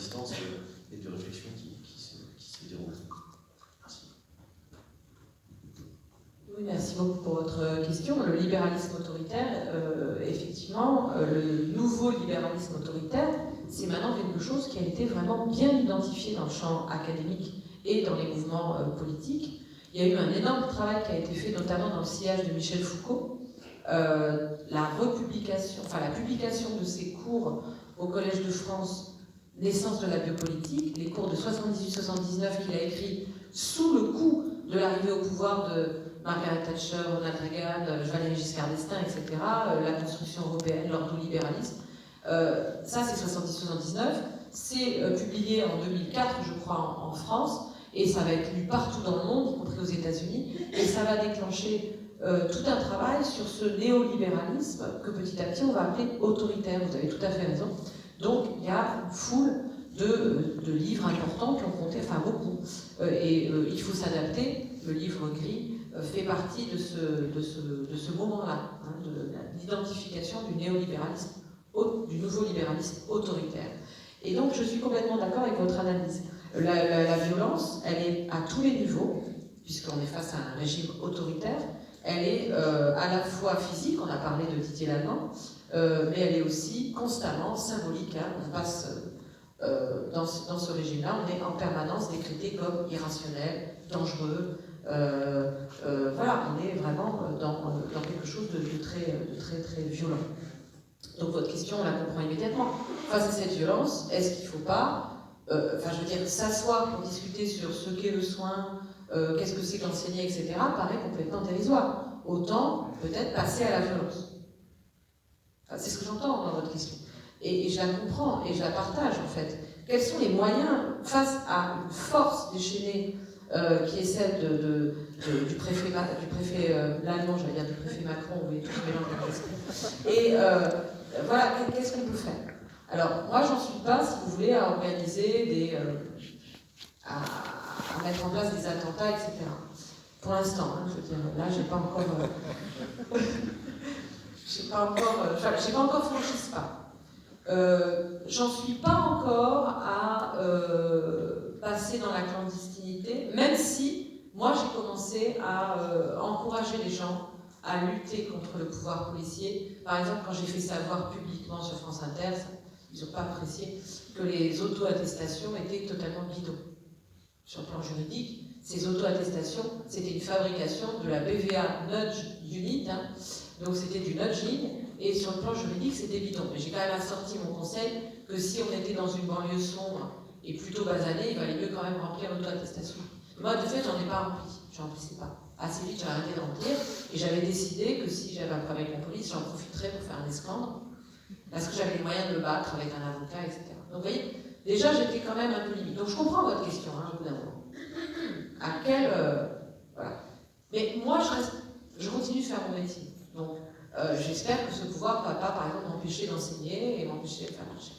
résistance et de réflexion qui se déroule. Merci. Oui, merci beaucoup pour votre question. Le libéralisme autoritaire, effectivement, le nouveau libéralisme autoritaire, c'est maintenant quelque chose qui a été vraiment bien identifié dans le champ académique et dans les mouvements politiques. Il y a eu un énorme travail qui a été fait, notamment dans le sillage de Michel Foucault. La publication de ses cours au Collège de France, Naissance de la biopolitique, les cours de 78-79 qu'il a écrits sous le coup de l'arrivée au pouvoir de Margaret Thatcher, Ronald Reagan, Valéry Giscard d'Estaing, etc., la construction européenne, l'ordolibéralisme. Ça, c'est 70-79. C'est publié en 2004, je crois, en France, et ça va être lu partout dans le monde, y compris aux États-Unis, et ça va déclencher tout un travail sur ce néolibéralisme que petit à petit on va appeler autoritaire. Vous avez tout à fait raison. Donc il y a une foule de livres importants qui ont compté, enfin beaucoup, il faut s'adapter. Le livre gris fait partie de ce moment-là, hein, de l'identification du néolibéralisme, du nouveau libéralisme autoritaire. Et donc je suis complètement d'accord avec votre analyse. La violence, elle est à tous les niveaux, puisqu'on est face à un régime autoritaire. Elle est à la fois physique, on a parlé de Didier Lallemand, mais elle est aussi constamment symbolique. Hein. On passe dans ce régime-là, on est en permanence décrété comme irrationnel, dangereux. Voilà, on est vraiment dans quelque chose de très, très violent. Donc votre question, on la comprend immédiatement. Face à cette violence, est-ce qu'il ne faut pas, s'asseoir pour discuter sur ce qu'est le soin, qu'est-ce que c'est qu'enseigner, etc., paraît complètement dérisoire. Autant peut-être passer à la violence. Enfin, c'est ce que j'entends dans votre question. Et je la comprends et je la partage en fait. Quels sont les moyens face à une force déchaînée qui est celle du préfet l'allemand, j'allais dire du préfet Macron, oui, tout mélange. Et voilà, qu'est-ce qu'on peut faire? Alors, moi, j'en suis pas, si vous voulez, à organiser à mettre en place des attentats, etc. Pour l'instant, hein, je veux dire, là, j'ai pas encore franchi ce pas. J'en suis pas encore à passer dans la clandestinité, même si moi j'ai commencé à encourager les gens à lutter contre le pouvoir policier. Par exemple, quand j'ai fait savoir publiquement sur France Inter, ils n'ont pas apprécié que les auto-attestations étaient totalement bidons. Sur le plan juridique, ces auto-attestations, c'était une fabrication de la BVA Nudge Unit, hein, donc c'était du nudging, et sur le plan juridique, c'était bidon. Mais j'ai quand même assorti mon conseil que si on était dans une banlieue sombre et plutôt basanée, il valait mieux quand même remplir l'auto-attestation. Moi, de fait, j'en ai pas rempli, je remplissais pas. Assez vite, j'ai arrêté de remplir, et j'avais décidé que si j'avais un problème avec la police, j'en profiterais pour faire un esclandre, parce que j'avais les moyens de me battre avec un avocat, etc. Donc vous voyez, déjà j'étais quand même un peu limite. Donc je comprends votre question, hein, au bout d'un moment. À quel... voilà. Mais moi, je continue de faire mon métier. Donc j'espère que ce pouvoir ne va pas, par exemple, m'empêcher d'enseigner et m'empêcher de faire marcher.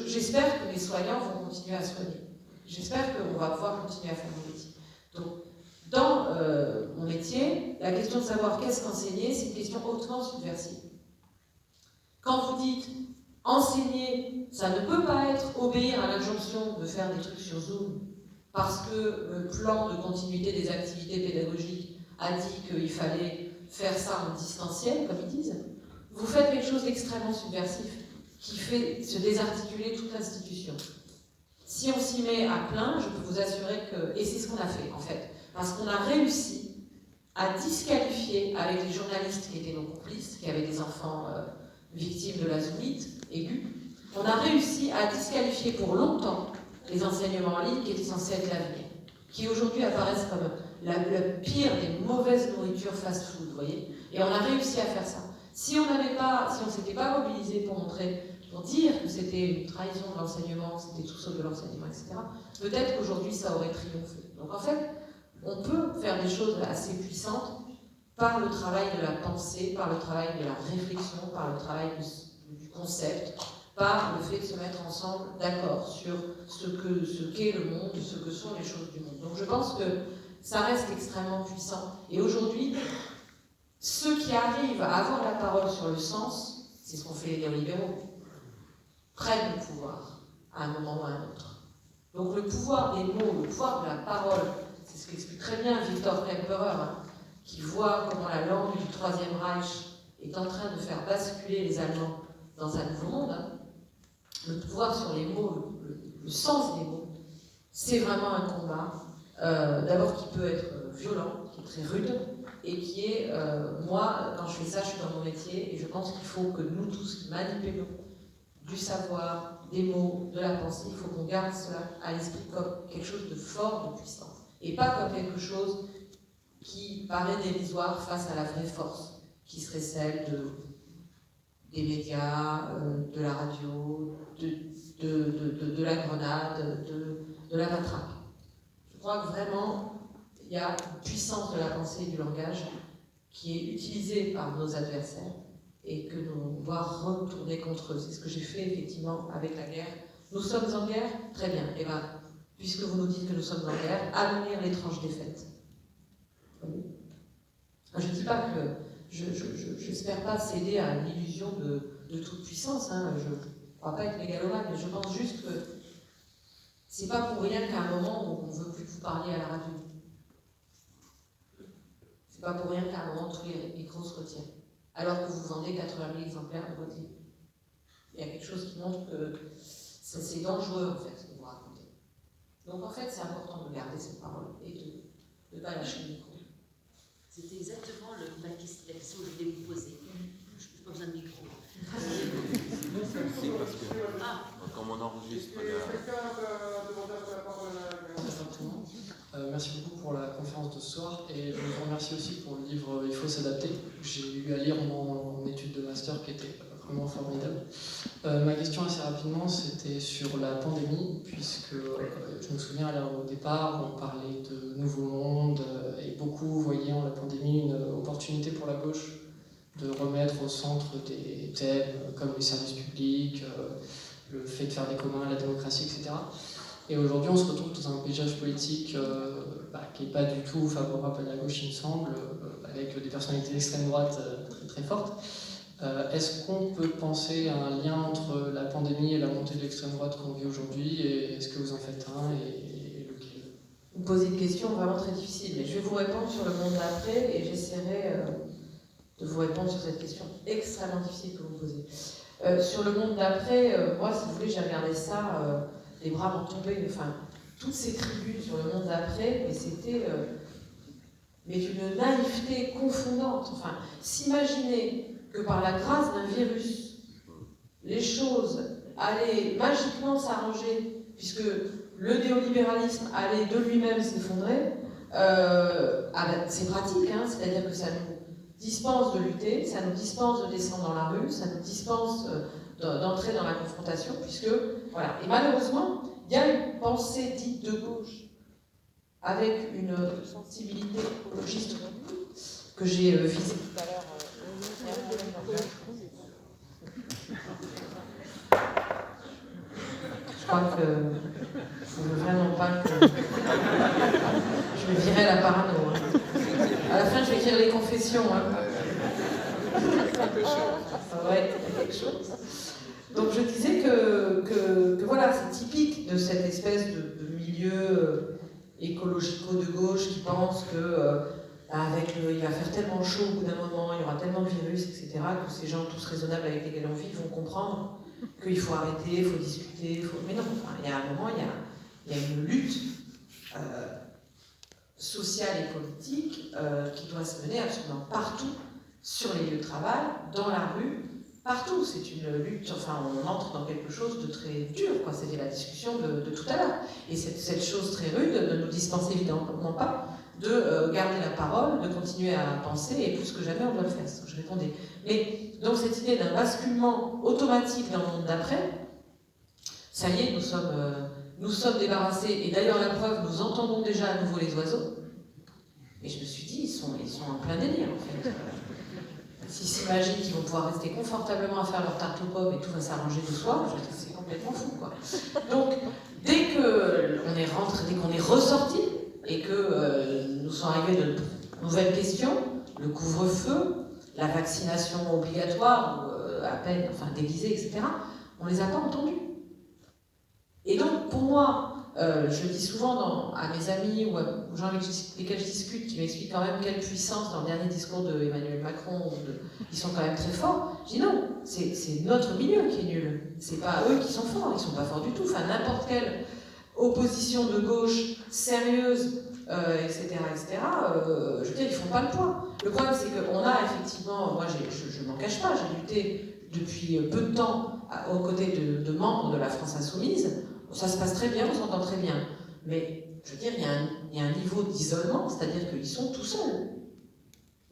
J'espère que les soignants vont continuer à soigner. J'espère qu'on va pouvoir continuer à faire mon métier. Donc, dans mon métier, la question de savoir qu'est-ce qu'enseigner, c'est une question hautement subversive. Quand vous dites enseigner, ça ne peut pas être obéir à l'injonction de faire des trucs sur Zoom parce que le plan de continuité des activités pédagogiques a dit qu'il fallait faire ça en distanciel, comme ils disent. Vous faites quelque chose d'extrêmement subversif qui fait se désarticuler toute l'institution. Si on s'y met à plein, je peux vous assurer que... Et c'est ce qu'on a fait, en fait. Parce qu'on a réussi à disqualifier, avec les journalistes qui étaient nos complices, qui avaient des enfants victimes de la zoomite aiguë, on a réussi à disqualifier pour longtemps les enseignements en ligne qui étaient censés être l'avenir, qui aujourd'hui apparaissent comme le pire des mauvaises nourritures fast-food, vous voyez. Et on a réussi à faire ça. Si on ne s'était pas mobilisé pour dire que c'était une trahison de l'enseignement, que c'était tout sauf de l'enseignement, etc., peut-être qu'aujourd'hui ça aurait triomphé. Donc en fait, on peut faire des choses assez puissantes par le travail de la pensée, par le travail de la réflexion, par le travail du concept, par le fait de se mettre ensemble d'accord sur ce qu'est le monde, ce que sont les choses du monde. Donc je pense que ça reste extrêmement puissant. Et aujourd'hui, ceux qui arrivent à avoir la parole sur le sens, c'est ce qu'ont fait les néolibéraux, prennent le pouvoir à un moment ou à un autre. Donc le pouvoir des mots, le pouvoir de la parole, c'est ce qu'explique très bien Viktor Klemperer, hein, qui voit comment la langue du Troisième Reich est en train de faire basculer les Allemands dans un nouveau monde. Hein. Le pouvoir sur les mots, le sens des mots, c'est vraiment un combat, d'abord qui peut être violent, qui est très rude, et qui est, moi, quand je fais ça, je suis dans mon métier, et je pense qu'il faut que nous tous qui manipulons du savoir, des mots, de la pensée, il faut qu'on garde cela à l'esprit comme quelque chose de fort, de puissant, et pas comme quelque chose qui paraît dérisoire face à la vraie force, qui serait celle des médias, de la radio, de la grenade, de la matraque. Je crois que vraiment, il y a une puissance de la pensée et du langage qui est utilisée par nos adversaires et que l'on doit retourner contre eux. C'est ce que j'ai fait effectivement avec la guerre. Nous sommes en guerre, très bien. Et bien, puisque vous nous dites que nous sommes en guerre, à venir l'étrange défaite. Je ne dis pas que je n'espère pas céder à une illusion de toute puissance. Hein. Je ne crois pas être mégalomane, mais je pense juste que c'est pas pour rien qu'à un moment on ne veut plus que vous parliez à la radio. C'est pas pour rien qu'à un moment tous les micros se retiennent. Alors que vous vendez 80 000 exemplaires de votre livre. Il y a quelque chose qui montre que c'est dangereux en fait ce que vous racontez. Donc en fait c'est important de garder cette parole et de ne pas lâcher le micro. C'était exactement la question que je voulais vous poser. Je n'ai pas besoin de micro. Comme on enregistre. Merci beaucoup pour la conférence de ce soir et je vous remercie aussi pour le livre Il faut s'adapter. J'ai eu à lire mon étude de master qui était vraiment formidable. Ma question assez rapidement, c'était sur la pandémie, puisque je me souviens au départ, on parlait de nouveau monde et beaucoup voyaient en la pandémie une opportunité pour la gauche de remettre au centre des thèmes comme les services publics, le fait de faire des communs, la démocratie, etc. Et aujourd'hui, on se retrouve dans un paysage politique qui n'est pas du tout favorable à la gauche, il me semble, avec des personnalités d'extrême droite très très fortes. Est-ce qu'on peut penser à un lien entre la pandémie et la montée de l'extrême droite qu'on vit aujourd'hui, et est-ce que vous en faites un et lequel? Vous posez une question vraiment très difficile, mais je vais vous répondre sur le monde d'après et j'essaierai de vous répondre sur cette question extrêmement difficile que vous me posez. Sur le monde d'après, moi, si vous voulez, j'ai regardé ça, les bras m'ont tombé, enfin, toutes ces tribunes sur le monde d'après, mais c'était une naïveté confondante. Enfin, s'imaginer que par la grâce d'un virus, les choses allaient magiquement s'arranger, puisque le néolibéralisme allait de lui-même s'effondrer, c'est pratique, hein, c'est-à-dire que ça nous dispense de lutter, ça nous dispense de descendre dans la rue, ça nous dispense d'entrer dans la confrontation, puisque, voilà. Et malheureusement, il y a une pensée dite de gauche, avec une sensibilité écologiste que j'ai visée tout à l'heure. Je crois que je ne veux vraiment pas que je me virerai la parano. Hein. À la fin, je vais écrire les confessions. Hein. Ouais, quelque chose. Donc je disais que voilà, c'est typique de cette espèce de milieu écologico de gauche qui pense que il va faire tellement chaud au bout d'un moment, il y aura tellement de virus, etc., que ces gens tous raisonnables avec lesquels on vit vont comprendre qu'il faut arrêter, il faut discuter, mais non, enfin, il y a un moment, il y a une lutte sociale et politique qui doit se mener absolument partout, sur les lieux de travail, dans la rue, partout. C'est une lutte, enfin, on entre dans quelque chose de très dur, quoi. C'était la discussion de tout à l'heure. Et cette chose très rude ne nous dispense évidemment pas de garder la parole, de continuer à penser, et plus que jamais on doit le faire, c'est ce que je répondais. Mais donc cette idée d'un basculement automatique dans le monde d'après, ça y est, nous sommes débarrassés, et d'ailleurs la preuve, nous entendons déjà à nouveau les oiseaux, et je me suis dit, ils sont en plein délire en fait. S'ils s'imaginent qu'ils vont pouvoir rester confortablement à faire leur tarte aux pommes et tout va s'arranger de soi, c'est complètement fou, quoi. Donc, dès qu'on est ressorti et que nous sont arrivées de nouvelles questions, le couvre-feu, la vaccination obligatoire, ou à peine, enfin déguisée, etc., on les a pas entendus. moi, je dis souvent à mes amis ou aux gens avec lesquels je discute, qui m'expliquent quand même quelle puissance dans le dernier discours de Emmanuel Macron, ils sont quand même très forts. Je dis non, c'est notre milieu qui est nul. C'est pas eux qui sont forts, ils sont pas forts du tout. Enfin, n'importe quelle opposition de gauche sérieuse, etc., je veux dire, ils font pas le poids. Le problème, c'est qu'on a effectivement, moi je m'en cache pas, j'ai lutté depuis peu de temps aux côtés de membres de la France Insoumise. Ça se passe très bien, on s'entend très bien. Mais, je veux dire, il y a un niveau d'isolement, c'est-à-dire qu'ils sont tout seuls.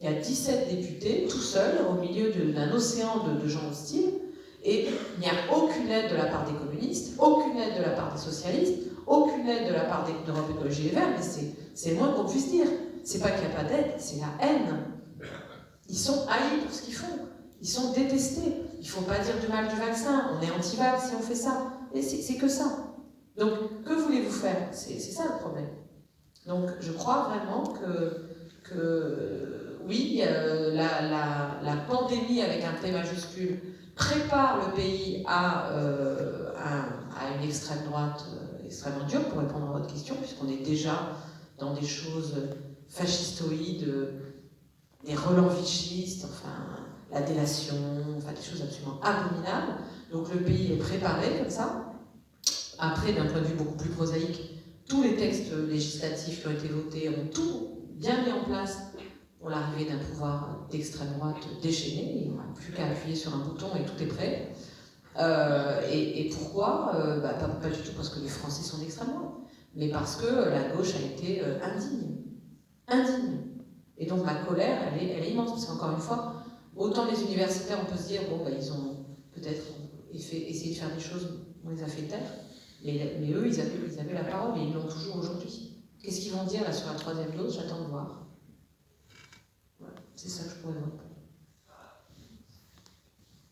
Il y a 17 députés, tout seuls, au milieu d'un océan de gens hostiles, et il n'y a aucune aide de la part des communistes, aucune aide de la part des socialistes, aucune aide de la part d'Europe Écologie Les Verts, mais c'est le moins qu'on puisse dire. C'est pas qu'il n'y a pas d'aide, c'est la haine. Ils sont haïs pour ce qu'ils font. Ils sont détestés. Il ne faut pas dire du mal du vaccin. On est anti-vax si on fait ça. Et c'est que ça. Donc, que voulez-vous faire? C'est ça le problème. Donc, je crois vraiment que oui, la pandémie avec un P majuscule prépare le pays à une extrême droite extrêmement dure, pour répondre à votre question, puisqu'on est déjà dans des choses fascistoïdes, des relents vichistes, enfin, la délation, enfin, des choses absolument abominables. Donc le pays est préparé comme ça. Après, d'un point de vue beaucoup plus prosaïque, tous les textes législatifs qui ont été votés ont tout bien mis en place pour l'arrivée d'un pouvoir d'extrême droite déchaîné. Il n'y aura plus qu'à appuyer sur un bouton et tout est prêt. Et pourquoi pas du tout parce que les Français sont d'extrême droite, mais parce que la gauche a été indigne. Indigne. Et donc ma colère, elle est immense, parce qu'encore une fois, autant les universitaires, on peut se dire, bon, ils ont peut-être essayé de faire des choses, on les a fait taire, mais eux, ils avaient la parole et ils l'ont toujours aujourd'hui. Qu'est-ce qu'ils vont dire là sur la 3e dose? J'attends de voir. Voilà. C'est ça que je pourrais voir.